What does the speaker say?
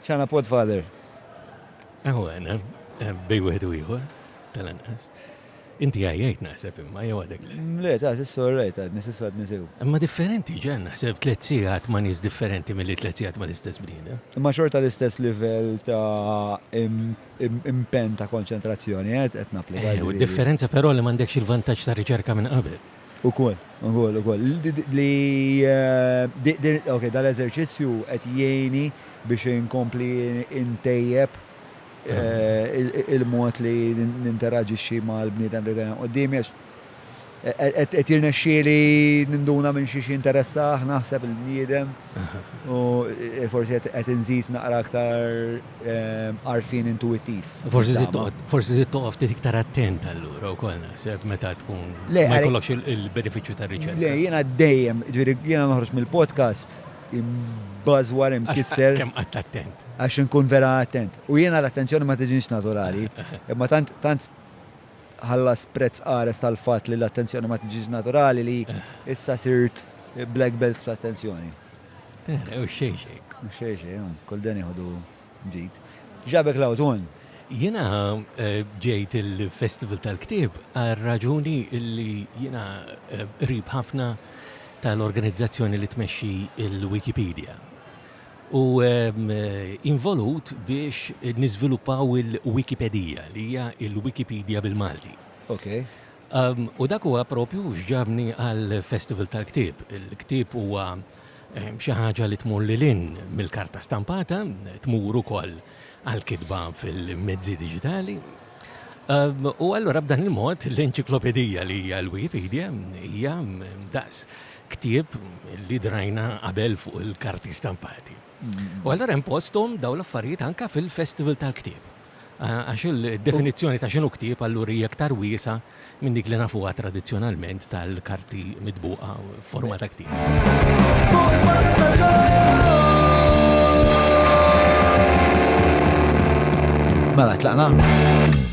Xana Podfather. Għana, bej wieħed u ieħor tal-anqas. Inti għajjajt naħseb imma jew għadek le. Le, ta' sissu rajt, nisisu għad nisiw. Imma differenti ġen, naħseb 3 sigħat ma' nies differenti mill-li 3 sigħat ma' l-istess bniedem. Imma xorta l-istess livell ta' impen ta' konċentrazzjoni, qed napplika. U differenza però li m'għandekx il-vantaġġ ta' riċerka minn qabel. Ukoll. Ok, dal-eżerċizzju qed jgħini biex inkompli intejjeb il-mod li ninteraġixxi mal-bniedem li għana qoddimi qed jirnexxieli ninduna minn xi interessaħ naħseb il-bniedem u forsi qed inżid naqra aktar għarfien intuittiv. Forsi toqgħod ftit iktar attent allura wkoll naħseb meta tkun ma jkollokx il-benefiċċju tar-riċerka. Le, jiena dejjem, jiena noħroġ mill-podcast imbażwar imkisser. Kemm qatt attent. Għax nkun vera attent. U jiena l-attenzjoni ma tiġinx naturali. Imma tant ħallas prezz qares tal-fatt li l-attenzjoni ma tiġix naturali li issa sirt black belt fl-attenzjoni. U xejn. Kull dan jieħdu ġid. Ġabek l-awtun. Jiena ġejt il-Festival tal-Ktieb għal raġuni li jiena qrib ħafna tal-organizzazzjoni li tmexxi il-Wikipedia. U involut biex niżviluppaw il-Wikipedia li hija il-Wikipedia bil-Malti. Ok. U dak huwa propju x'ġabni għal Festival tal-Ktieb. Il-ktieb huwa xi ħaġa li tmur lilin mill-karta stampata, tmur ukoll għal-kitba fil-mezzi diġitali. U allura b'dan il-mod l-enċiklopedija li hija l-Wikipedia hija daqs ktieb li drajna qabel fuq il-karti stampati. U allura impostom daw l-affarijiet anka fil-Festival tal-Ktieb. Għax il-definizzjoni ta' xinu ktieb allura hija aktar wiesa minn dik li nafuha tradizzjonalment tal-karti midbuqa forma ta' ktieb. Mela, tlaqna?